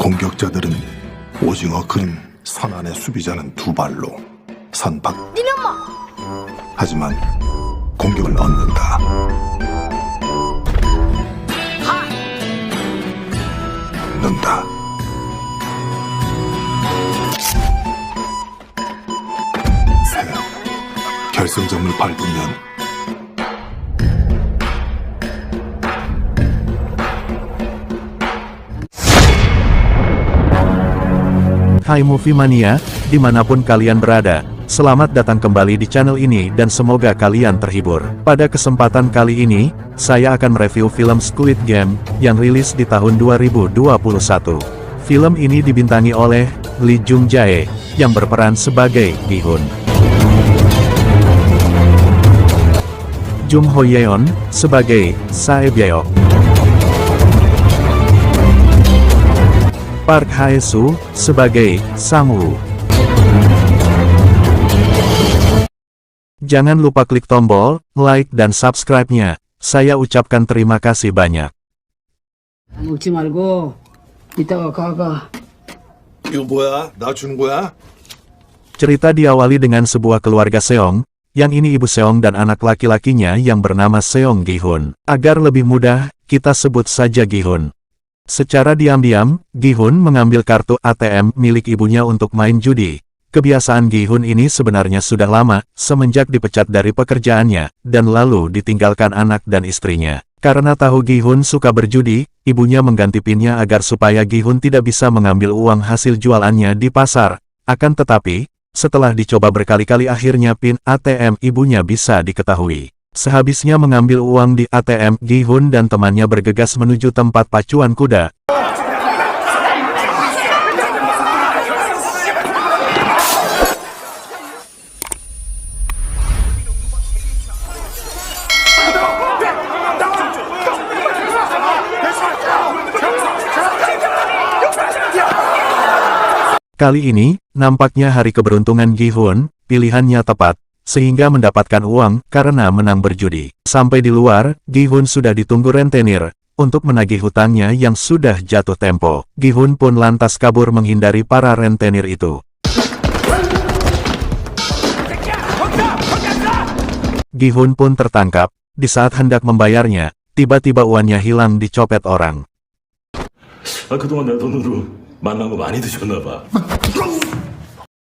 공격자들은 오징어 그림 선 안의 수비자는 두 발로 선 밖. 하지만 공격을 얻는다. 넣는다. 결승점을 밟으면 Hai Movie Mania, dimanapun kalian berada, selamat datang kembali di channel ini dan semoga kalian terhibur. Pada kesempatan kali ini, saya akan mereview film Squid Game, yang rilis di tahun 2021. Film ini dibintangi oleh Lee Jung Jae, yang berperan sebagai Gi-hun. Jung Ho Yeon, sebagai Sae Byeok. Park Hae-soo, sebagai Sang-woo. Jangan lupa klik tombol like dan subscribe-nya. Saya ucapkan terima kasih banyak. 먹지 말고 이따가 가가. 이거 뭐야? 나 주는 거야? Cerita diawali dengan sebuah keluarga Seong, yang ini ibu Seong dan anak laki-lakinya yang bernama Seong Gi-hun. Agar lebih mudah, kita sebut saja Gi-hun. Secara diam-diam, Gi-hun mengambil kartu ATM milik ibunya untuk main judi. Kebiasaan Gi-hun ini sebenarnya sudah lama, semenjak dipecat dari pekerjaannya, dan lalu ditinggalkan anak dan istrinya. Karena tahu Gi-hun suka berjudi, ibunya mengganti pinnya agar supaya Gi-hun tidak bisa mengambil uang hasil jualannya di pasar. Akan tetapi, setelah dicoba berkali-kali akhirnya pin ATM ibunya bisa diketahui. Sehabisnya mengambil uang di ATM, Gi-hun dan temannya bergegas menuju tempat pacuan kuda. Kali ini, nampaknya hari keberuntungan Gi-hun, pilihannya tepat, sehingga mendapatkan uang karena menang berjudi. Sampai di luar, Gi-hun sudah ditunggu rentenir, untuk menagih hutangnya yang sudah jatuh tempo. Gi-hun pun lantas kabur menghindari para rentenir itu. Gi-hun pun tertangkap, di saat hendak membayarnya, tiba-tiba uangnya hilang dicopet orang. 그동안 내 돈으로 만난 거 많이 드셨나 봐.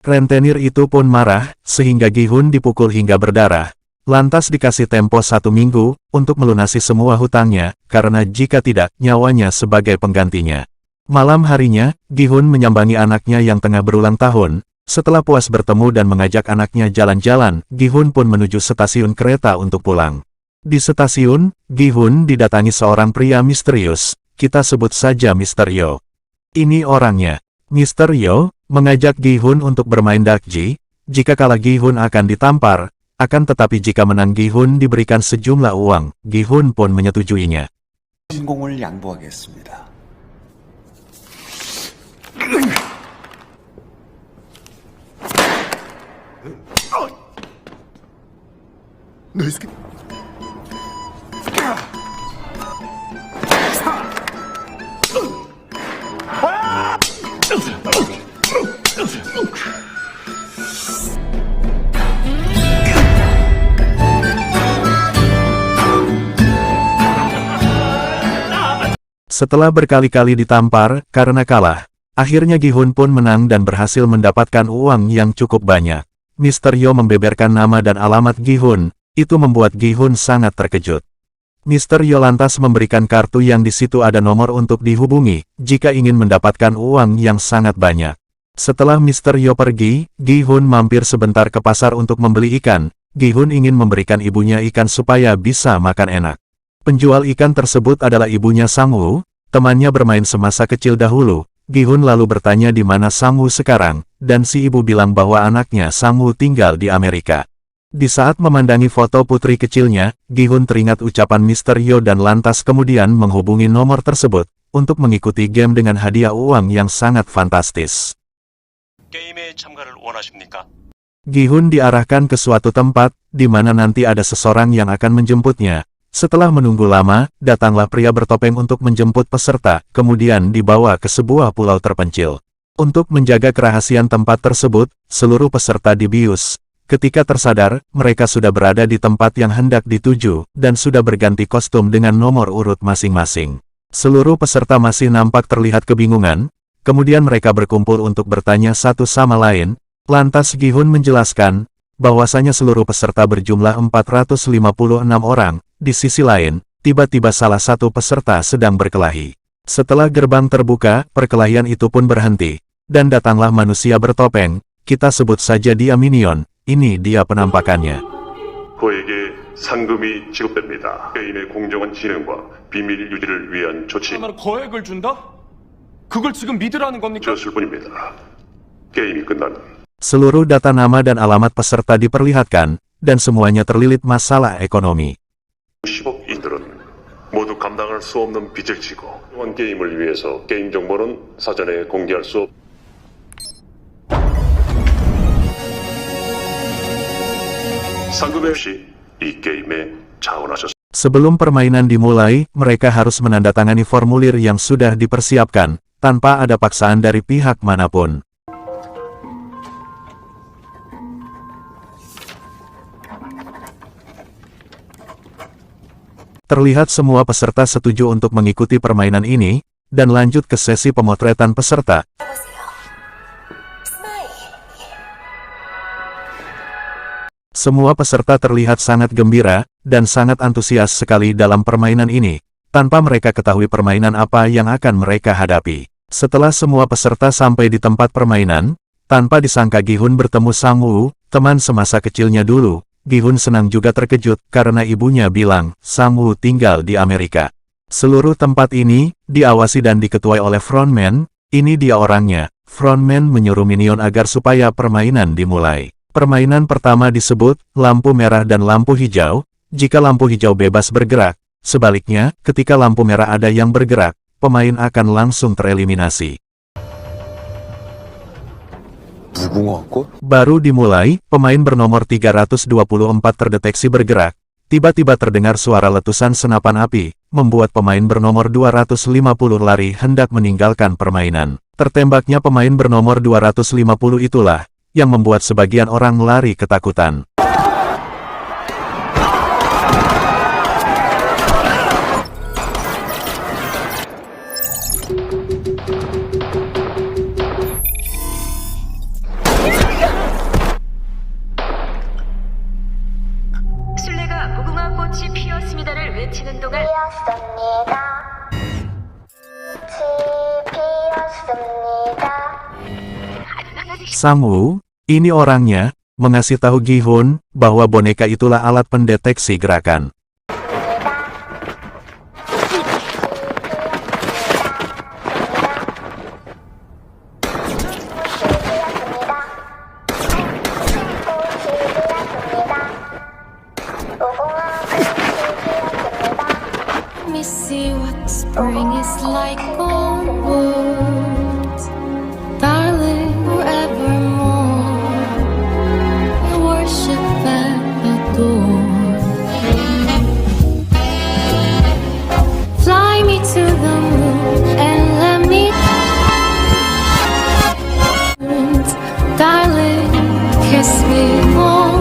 Rentenir itu pun marah, sehingga Gi-hun dipukul hingga berdarah. Lantas dikasih tempo 1 minggu, untuk melunasi semua hutangnya, karena jika tidak, nyawanya sebagai penggantinya. Malam harinya, Gi-hun menyambangi anaknya yang tengah berulang tahun. Setelah puas bertemu dan mengajak anaknya jalan-jalan, Gi-hun pun menuju stasiun kereta untuk pulang. Di stasiun, Gi-hun didatangi seorang pria misterius, kita sebut saja Mr. Yo. Ini orangnya. Mr. Yo mengajak Gi-hun untuk bermain dakji. Jika kalah Gi-hun akan ditampar, akan tetapi jika menang Gi-hun diberikan sejumlah uang. Gi-hun pun menyetujuinya. 주인공을 양보하겠습니다. 너 이 새끼. Setelah berkali-kali ditampar, karena kalah, akhirnya Gi-hun pun menang dan berhasil mendapatkan uang yang cukup banyak. Mr. Yo membeberkan nama dan alamat Gi-hun, itu membuat Gi-hun sangat terkejut. Mr. Yo lantas memberikan kartu yang di situ ada nomor untuk dihubungi, jika ingin mendapatkan uang yang sangat banyak. Setelah Mr. Yo pergi, Gi-hun mampir sebentar ke pasar untuk membeli ikan. Gi-hun ingin memberikan ibunya ikan supaya bisa makan enak. Penjual ikan tersebut adalah ibunya Sang-woo, temannya bermain semasa kecil dahulu. Gi-hun lalu bertanya di mana Sang-woo sekarang, dan si ibu bilang bahwa anaknya Sang-woo tinggal di Amerika. Di saat memandangi foto putri kecilnya, Gi-hun teringat ucapan Mr. Yo dan lantas kemudian menghubungi nomor tersebut, untuk mengikuti game dengan hadiah uang yang sangat fantastis. 게임에 참가를 원하십니까? Gi-hun diarahkan ke suatu tempat, di mana nanti ada seseorang yang akan menjemputnya. Setelah menunggu lama, datanglah pria bertopeng untuk menjemput peserta, kemudian dibawa ke sebuah pulau terpencil. Untuk menjaga kerahasiaan tempat tersebut, seluruh peserta dibius. Ketika tersadar, mereka sudah berada di tempat yang hendak dituju, dan sudah berganti kostum dengan nomor urut masing-masing. Seluruh peserta masih nampak terlihat kebingungan, kemudian mereka berkumpul untuk bertanya satu sama lain. Lantas Gi-hun menjelaskan, bahwasanya seluruh peserta berjumlah 456 orang. Di sisi lain, tiba-tiba salah satu peserta sedang berkelahi. Setelah gerbang terbuka, perkelahian itu pun berhenti, dan datanglah manusia bertopeng, kita sebut saja dia Minion. Ini dia penampakannya. 그에게 상금이 지급됩니다. 게임의 공정한 진행과 비밀 유지를 위한 조치 그러면 거액을 준다? 그걸 지금 믿으라는 겁니까? 였을 뿐입니다. 게임이 끝나면 Seluruh data nama dan alamat peserta diperlihatkan, dan semuanya terlilit masalah ekonomi. 10억 인들은 모두 감당할 수 없는 빚을 지고 이번 게임을 위해서 게임 정보는 사전에 공개할 수 없... 상금의 없이 이 게임에 자원하셨습니다. Sebelum permainan dimulai, mereka harus menandatangani formulir yang sudah dipersiapkan, tanpa ada paksaan dari pihak manapun. Terlihat semua peserta setuju untuk mengikuti permainan ini, dan lanjut ke sesi pemotretan peserta. Semua peserta terlihat sangat gembira, dan sangat antusias sekali dalam permainan ini, tanpa mereka ketahui permainan apa yang akan mereka hadapi. Setelah semua peserta sampai di tempat permainan, tanpa disangka Gi-hun bertemu Sang-woo, teman semasa kecilnya dulu. Gi-hun senang juga terkejut, karena ibunya bilang, Sang-woo tinggal di Amerika. Seluruh tempat ini, diawasi dan diketuai oleh frontman, ini dia orangnya. Frontman menyuruh Minion agar supaya permainan dimulai. Permainan pertama disebut, lampu merah dan lampu hijau. Jika lampu hijau bebas bergerak, sebaliknya, ketika lampu merah ada yang bergerak, pemain akan langsung tereliminasi. Baru dimulai, pemain bernomor 324 terdeteksi bergerak. Tiba-tiba terdengar suara letusan senapan api, membuat pemain bernomor 250 lari hendak meninggalkan permainan. Tertembaknya pemain bernomor 250 itulah, yang membuat sebagian orang lari ketakutan. 술래가 무궁화 꽃이 피었습니다를 외치는 동안 Sang-woo, ini orangnya, mengasih tahu Gi-hun, bahwa boneka itulah alat pendeteksi gerakan. Let me see what spring is like on woods, darling, forevermore. We worship and adore. Fly me to the moon and let me, darling, kiss me more.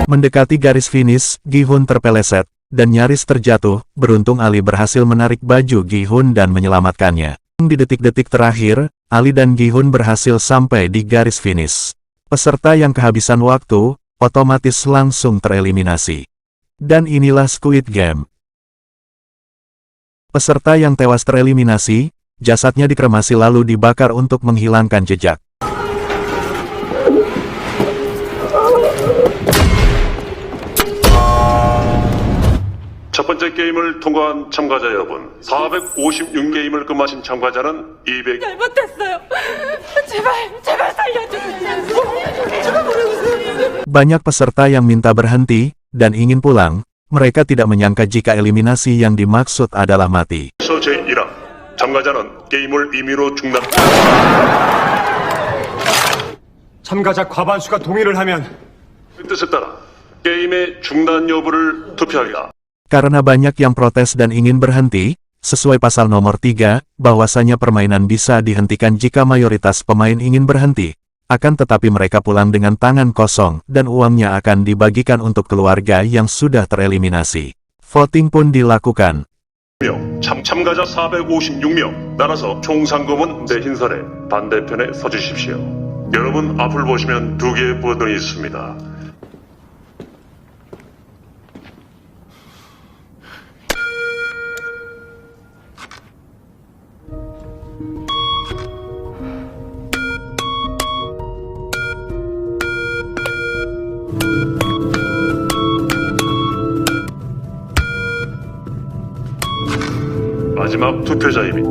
Mendekati garis finish, Gi-hun terpeleset, dan nyaris terjatuh. Beruntung Ali berhasil menarik baju Gi-hun dan menyelamatkannya. Di detik-detik terakhir, Ali dan Gi-hun berhasil sampai di garis finish. Peserta yang kehabisan waktu, otomatis langsung tereliminasi. Dan inilah Squid Game. Peserta yang tewas tereliminasi, jasadnya dikremasi lalu dibakar untuk menghilangkan jejak. 첫 번째 게임을 통과한 참가자 여러분, 456게임을 끝마친 참가자는 200... 잘못했어요. 제발 살려주세요. Banyak peserta yang minta berhenti, dan ingin pulang. Mereka tidak menyangka jika eliminasi yang dimaksud adalah mati. 제1항, 참가자는 게임을 임의로 중단... 참가자 과반수가 동의를 하면 그 뜻에 따라 게임의 중단 여부를 투표하기다. Karena banyak yang protes dan ingin berhenti, sesuai pasal nomor 3, bahwasanya permainan bisa dihentikan jika mayoritas pemain ingin berhenti. Akan tetapi mereka pulang dengan tangan kosong dan uangnya akan dibagikan untuk keluarga yang sudah tereliminasi. Voting pun dilakukan. 참가자 456명. 따라서 총 상금은 내 흰선에 반대편에 서주십시오. 여러분 앞을 보시면 두 개의 버튼이 있습니다. 마지막 투표자입니다.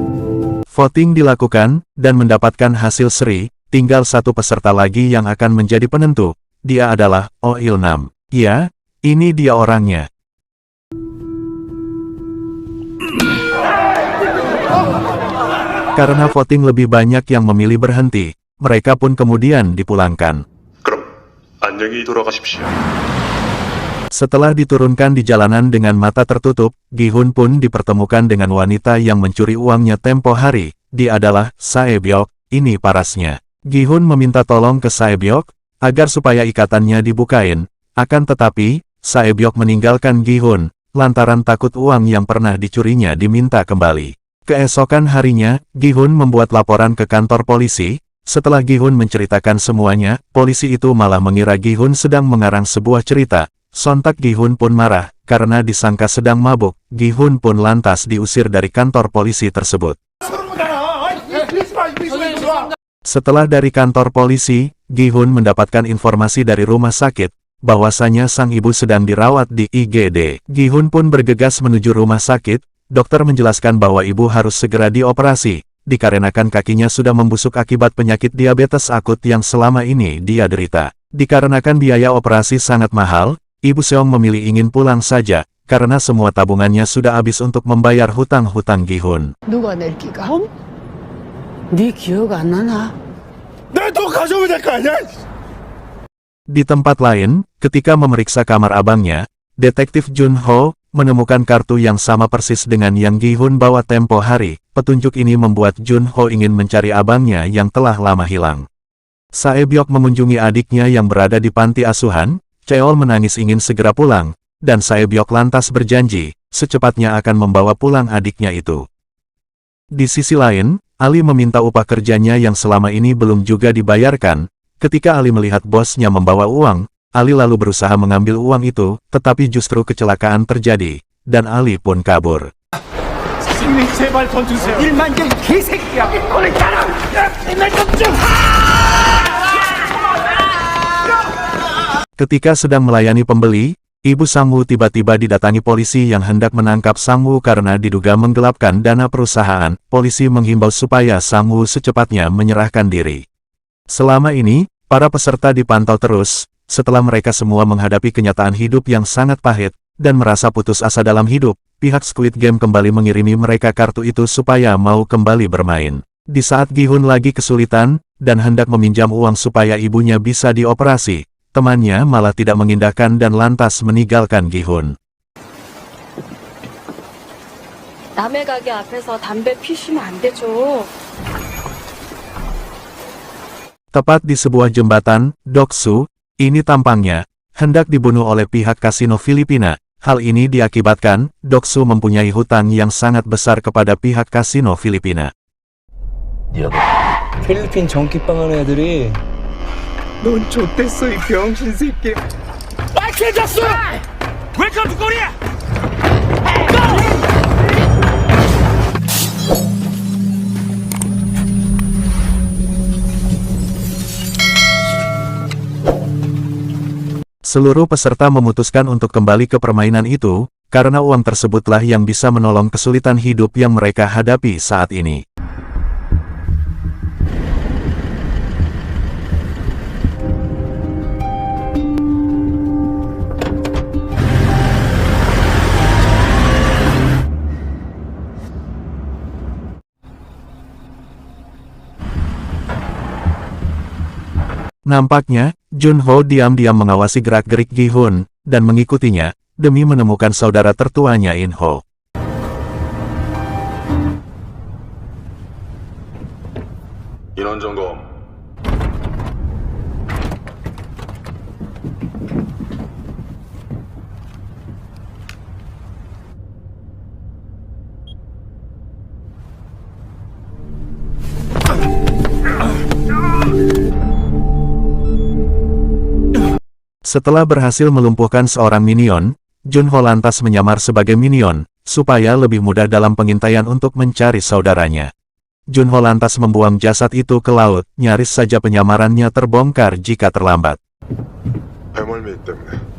Voting dilakukan, dan mendapatkan hasil seri, tinggal satu peserta lagi yang akan menjadi penentu. Dia adalah Oh Il-nam. Ya, ini dia orangnya. Karena voting lebih banyak yang memilih berhenti, mereka pun kemudian dipulangkan. 그럼 안녕히 돌아가십시오. Setelah diturunkan di jalanan dengan mata tertutup, Gi-hun pun dipertemukan dengan wanita yang mencuri uangnya tempo hari. Dia adalah Sae-byok, ini parasnya. Gi-hun meminta tolong ke Sae-byok, agar supaya ikatannya dibukain. Akan tetapi, Sae-byok meninggalkan Gi-hun, lantaran takut uang yang pernah dicurinya diminta kembali. Keesokan harinya, Gi-hun membuat laporan ke kantor polisi. Setelah Gi-hun menceritakan semuanya, polisi itu malah mengira Gi-hun sedang mengarang sebuah cerita. Sontak Gi-hun pun marah, karena disangka sedang mabuk. Gi-hun pun lantas diusir dari kantor polisi tersebut. Setelah dari kantor polisi, Gi-hun mendapatkan informasi dari rumah sakit, bahwasanya sang ibu sedang dirawat di IGD. Gi-hun pun bergegas menuju rumah sakit. Dokter menjelaskan bahwa ibu harus segera dioperasi, dikarenakan kakinya sudah membusuk akibat penyakit diabetes akut yang selama ini dia derita. Dikarenakan biaya operasi sangat mahal, Ibu Seong memilih ingin pulang saja, karena semua tabungannya sudah habis untuk membayar hutang-hutang Gi-hun. 누가 낼 기가? 네 기억 안 나나? 내돈 가져오면 될 거 아니야? Di tempat lain, ketika memeriksa kamar abangnya, Detektif Jun Ho menemukan kartu yang sama persis dengan yang Gi-hun bawa tempo hari. Petunjuk ini membuat Jun Ho ingin mencari abangnya yang telah lama hilang. Sae-byok mengunjungi adiknya yang berada di panti asuhan. Cheol menangis ingin segera pulang, dan Sae-byok lantas berjanji, secepatnya akan membawa pulang adiknya itu. Di sisi lain, Ali meminta upah kerjanya yang selama ini belum juga dibayarkan. Ketika Ali melihat bosnya membawa uang, Ali lalu berusaha mengambil uang itu, tetapi justru kecelakaan terjadi, dan Ali pun kabur. Ketika sedang melayani pembeli, Ibu Sang-woo tiba-tiba didatangi polisi yang hendak menangkap Sang-woo karena diduga menggelapkan dana perusahaan. Polisi menghimbau supaya Sang-woo secepatnya menyerahkan diri. Selama ini, para peserta dipantau terus, setelah mereka semua menghadapi kenyataan hidup yang sangat pahit, dan merasa putus asa dalam hidup, pihak Squid Game kembali mengirimi mereka kartu itu supaya mau kembali bermain. Di saat Gi-hun lagi kesulitan, dan hendak meminjam uang supaya ibunya bisa dioperasi, temannya malah tidak mengindahkan dan lantas meninggalkan Gi-hun. 남의 가게 앞에서 담배 피시면 안 되죠. Tepat di sebuah jembatan, Doksu, ini tampangnya, hendak dibunuh oleh pihak kasino Filipina. Hal ini diakibatkan, Doksu mempunyai hutang yang sangat besar kepada pihak kasino Filipina. 필리핀 전기빵 하는 애들이 넌 좆됐어, 이 병신 새끼. 아, 개잡수! 웰컴 투 코리아! Seluruh peserta memutuskan untuk kembali ke permainan itu, karena uang tersebutlah yang bisa menolong kesulitan hidup yang mereka hadapi saat ini. Nampaknya, Jun Ho diam-diam mengawasi gerak-gerik Gi-hun, dan mengikutinya. demi menemukan saudara tertuanya Inho. 인원 점검. Setelah berhasil melumpuhkan seorang minion, Junho lantas menyamar sebagai minion, supaya lebih mudah dalam pengintaian untuk mencari saudaranya. Junho lantas membuang jasad itu ke laut, nyaris saja penyamarannya terbongkar jika terlambat. 배멀미 때문에.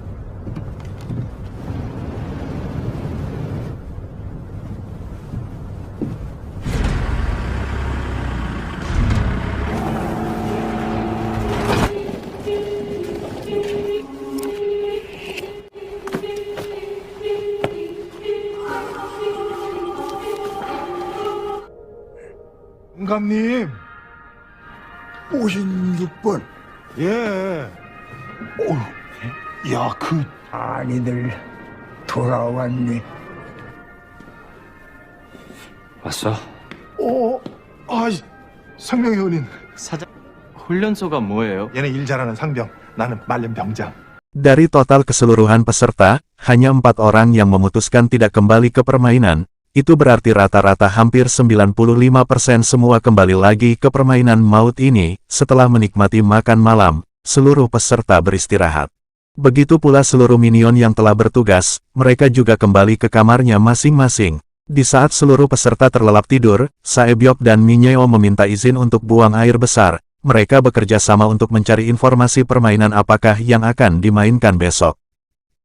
영감님 56번. 예. 야, 그 아니들 돌아왔네. 왔어? 상병회원인. 사장, 훈련소가 뭐예요? 얘는 일 잘하는 상병, 나는 말년 병장. Dari total keseluruhan peserta, hanya 4 orang yang memutuskan tidak kembali ke permainan. Itu berarti rata-rata hampir 95% semua kembali lagi ke permainan maut ini. Setelah menikmati makan malam, seluruh peserta beristirahat. Begitu pula seluruh minion yang telah bertugas, mereka juga kembali ke kamarnya masing-masing. Di saat seluruh peserta terlelap tidur, Saebyok dan Minyeo meminta izin untuk buang air besar. Mereka bekerja sama untuk mencari informasi permainan apakah yang akan dimainkan besok.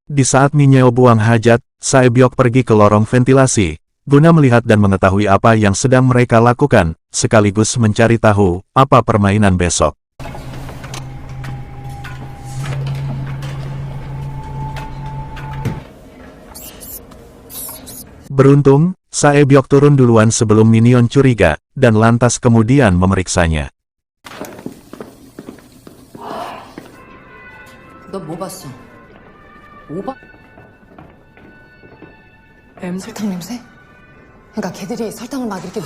Di saat Minyeo buang hajat, Saebyok pergi ke lorong ventilasi, guna melihat dan mengetahui apa yang sedang mereka lakukan, sekaligus mencari tahu apa permainan besok. Beruntung, Saebyok turun duluan sebelum minion curiga, dan lantas kemudian memeriksanya. 너 뭐 봤어? 오바? 설탕 냄새? 그러니까 걔들이 설탕을 막 이렇게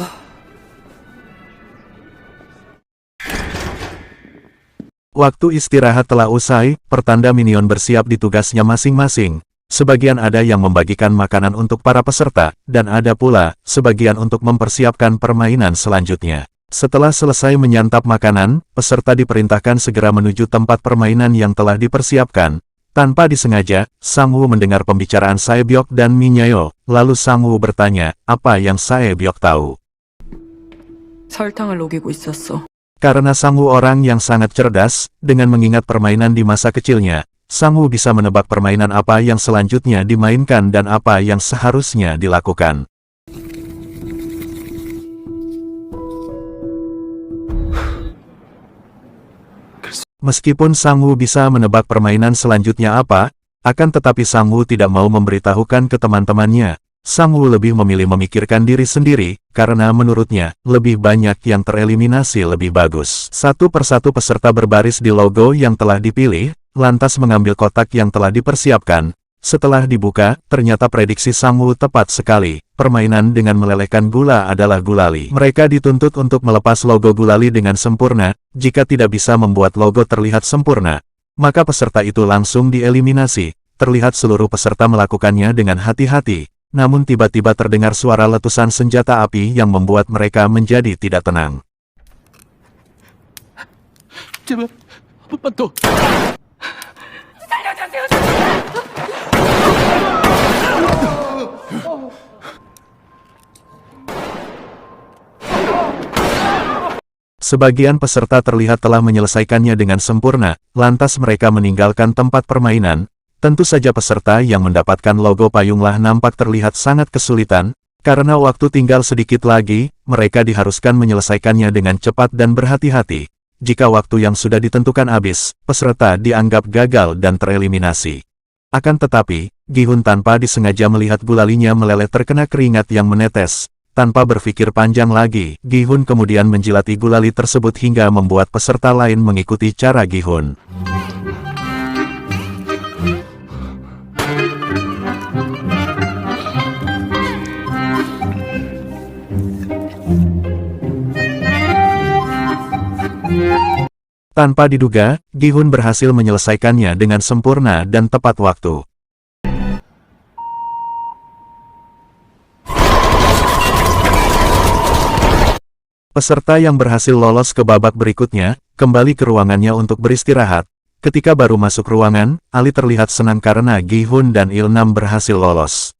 Waktu istirahat telah usai, pertanda minion bersiap di tugasnya masing-masing. Sebagian ada yang membagikan makanan untuk para peserta, dan ada pula sebagian untuk mempersiapkan permainan selanjutnya. Setelah selesai menyantap makanan, peserta diperintahkan segera menuju tempat permainan yang telah dipersiapkan. Tanpa disengaja, Sang-woo mendengar pembicaraan Saebyok dan Minyeo, lalu Sang-woo bertanya, apa yang Saebyok tahu. 설탕을 녹이고 있었어. Karena Sang-woo orang yang sangat cerdas, dengan mengingat permainan di masa kecilnya, Sang-woo bisa menebak permainan apa yang selanjutnya dimainkan dan apa yang seharusnya dilakukan. Meskipun Sang-woo bisa menebak permainan selanjutnya apa, akan tetapi Sang-woo tidak mau memberitahukan ke teman-temannya. Sang-woo lebih memilih memikirkan diri sendiri, karena menurutnya, lebih banyak yang tereliminasi lebih bagus. Satu persatu peserta berbaris di logo yang telah dipilih, lantas mengambil kotak yang telah dipersiapkan. Setelah dibuka, ternyata prediksi Sang-woo tepat sekali. Permainan dengan melelehkan gula adalah gulali. Mereka dituntut untuk melepas logo gulali dengan sempurna. Jika tidak bisa membuat logo terlihat sempurna, maka peserta itu langsung dieliminasi. Terlihat seluruh peserta melakukannya dengan hati-hati. Namun tiba-tiba terdengar suara letusan senjata api yang membuat mereka menjadi tidak tenang. 제발, 한 번만 더. Sebagian peserta terlihat telah menyelesaikannya dengan sempurna, lantas mereka meninggalkan tempat permainan. Tentu saja peserta yang mendapatkan logo payunglah nampak terlihat sangat kesulitan, karena waktu tinggal sedikit lagi, mereka diharuskan menyelesaikannya dengan cepat dan berhati-hati. Jika waktu yang sudah ditentukan habis, peserta dianggap gagal dan tereliminasi. Akan tetapi, Gi-hun tanpa disengaja melihat gulalinya meleleh terkena keringat yang menetes. Tanpa berpikir panjang lagi, Gi-hun kemudian menjilati gulali tersebut hingga membuat peserta lain mengikuti cara Gi-hun. Tanpa diduga, Gi-hun berhasil menyelesaikannya dengan sempurna dan tepat waktu. Peserta yang berhasil lolos ke babak berikutnya, kembali ke ruangannya untuk beristirahat. Ketika baru masuk ruangan, Ali terlihat senang karena Gi-hun dan Il-nam berhasil lolos.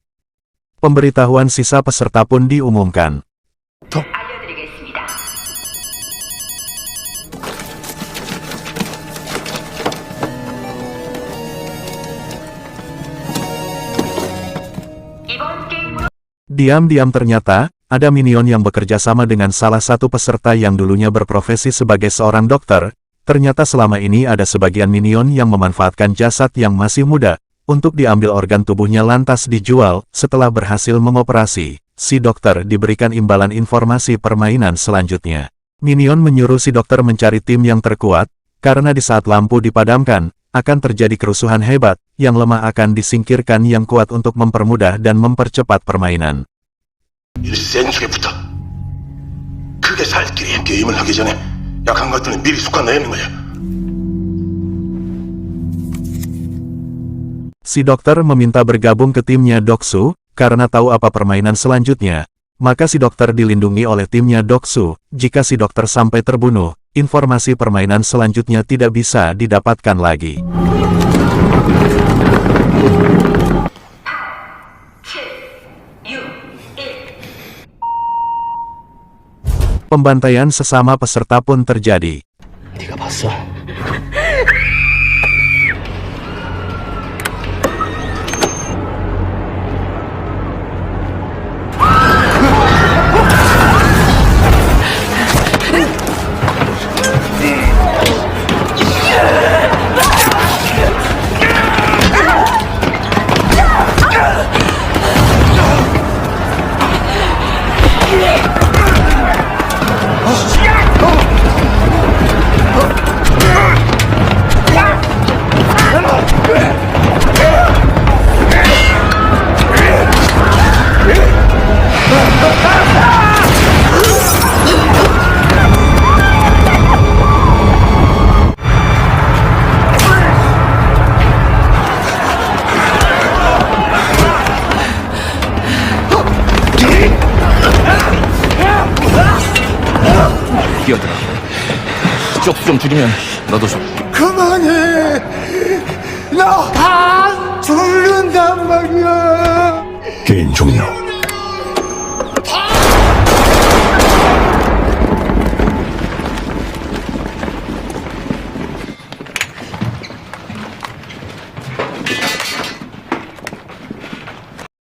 Pemberitahuan sisa peserta pun diumumkan. 알려드리겠습니다. 이번 게임으로 Diam-diam ternyata, ada minion yang bekerja sama dengan salah satu peserta yang dulunya berprofesi sebagai seorang dokter. Ternyata selama ini ada sebagian minion yang memanfaatkan jasad yang masih muda, untuk diambil organ tubuhnya lantas dijual. Setelah berhasil mengoperasi, si dokter diberikan imbalan informasi permainan selanjutnya. Minion menyuruh si dokter mencari tim yang terkuat, karena di saat lampu dipadamkan, akan terjadi kerusuhan hebat, yang lemah akan disingkirkan yang kuat untuk mempermudah dan mempercepat permainan. 일생중에부터 크게 살길이 게임을 하기 전에 약한 것들은 미리 숙화 내는 거야. Si dokter meminta bergabung ke timnya Doksu, karena tahu apa permainan selanjutnya. Maka si dokter dilindungi oleh timnya Doksu. Jika si dokter sampai terbunuh, informasi permainan selanjutnya tidak bisa didapatkan lagi. Pembantaian sesama peserta pun terjadi. 네가 봤어? 뛰어들어. 쪽수 좀 줄이면 너도 좀. 그만해. 나 다 죽는단 말이야. 게임 종료.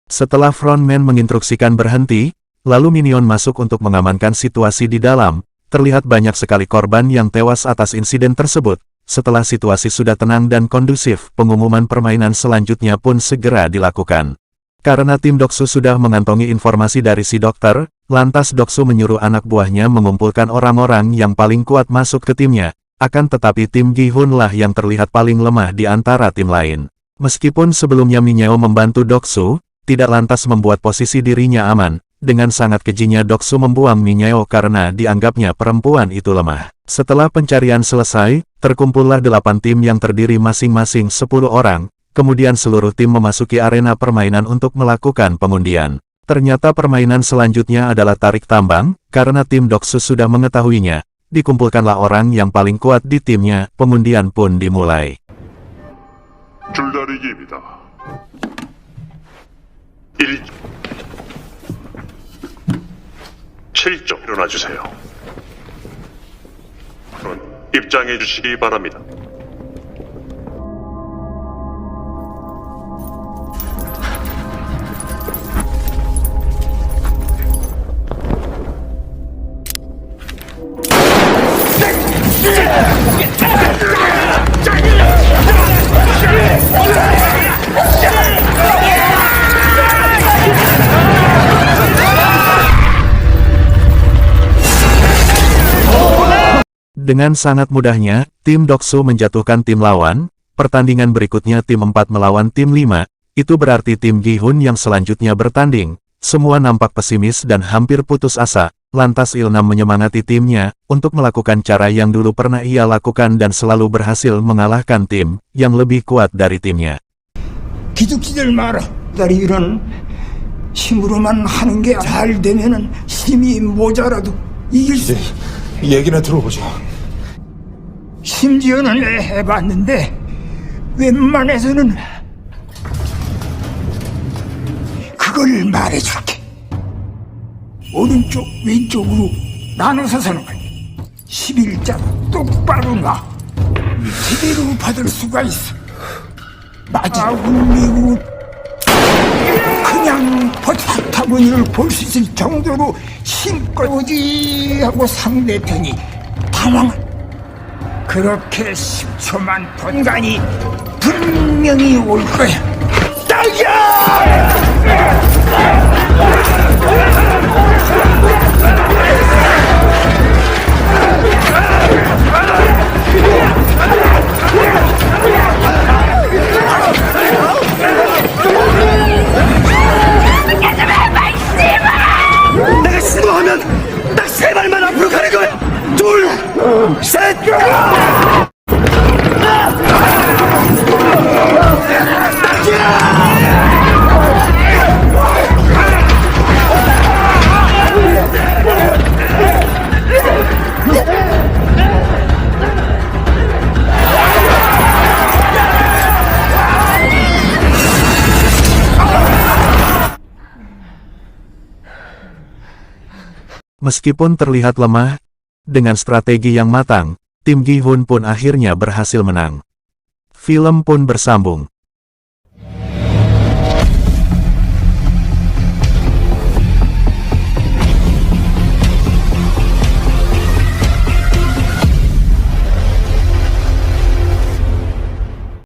Setelah frontman menginstruksikan berhenti, lalu minion masuk untuk mengamankan situasi di dalam. Terlihat banyak sekali korban yang tewas atas insiden tersebut. Setelah situasi sudah tenang dan kondusif, pengumuman permainan selanjutnya pun segera dilakukan. Karena tim Doksu sudah mengantongi informasi dari si dokter, lantas Doksu menyuruh anak buahnya mengumpulkan orang-orang yang paling kuat masuk ke timnya. Akan tetapi tim Gi-hun lah yang terlihat paling lemah di antara tim lain. Meskipun sebelumnya Minhyeo membantu Doksu, tidak lantas membuat posisi dirinya aman. Dengan sangat kejinya Doksu membuang Minhyeo karena dianggapnya perempuan itu lemah. Setelah pencarian selesai, terkumpullah 8 tim yang terdiri masing-masing 10 orang, kemudian seluruh tim memasuki arena permainan untuk melakukan pengundian. Ternyata permainan selanjutnya adalah tarik tambang, karena tim Doksu sudah mengetahuinya. Dikumpulkanlah orang yang paling kuat di timnya, pengundian pun dimulai. 줄다리기입니다. 7점 일어나 주세요. 입장해 주시기 바랍니다. Dengan sangat mudahnya, tim Doksu menjatuhkan tim lawan. Pertandingan berikutnya tim 4 melawan tim 5, itu berarti tim Gi-hun yang selanjutnya bertanding. Semua nampak pesimis dan hampir putus asa, lantas Ilnam menyemangati timnya untuk melakukan cara yang dulu pernah ia lakukan dan selalu berhasil mengalahkan tim yang lebih kuat dari timnya. 기죽지들 마라. 딸이 이런 힘으로만 하는 게 잘 되면은 힘이 모자라도 이길 수. 얘기나 들어보자. 심지어는 해봤는데 웬만해서는 그걸 말해줄게. 오른쪽 왼쪽으로 나눠서 서는 거야. 11자 똑바로 놔. 제대로 받을 수가 있어. 마지막으로 그냥 버타버니를 볼 수 있을 정도로 힘껏 오지 하고 상대편이 당황. 그렇게 10초만 번간이 분명히 올 거야. 딸기야! 내가 신고하면 딱 세 발만 앞으로 가는 거야. 둘, 셋. Meskipun terlihat lemah, dengan strategi yang matang, tim Gi-hun pun akhirnya berhasil menang. Film pun bersambung.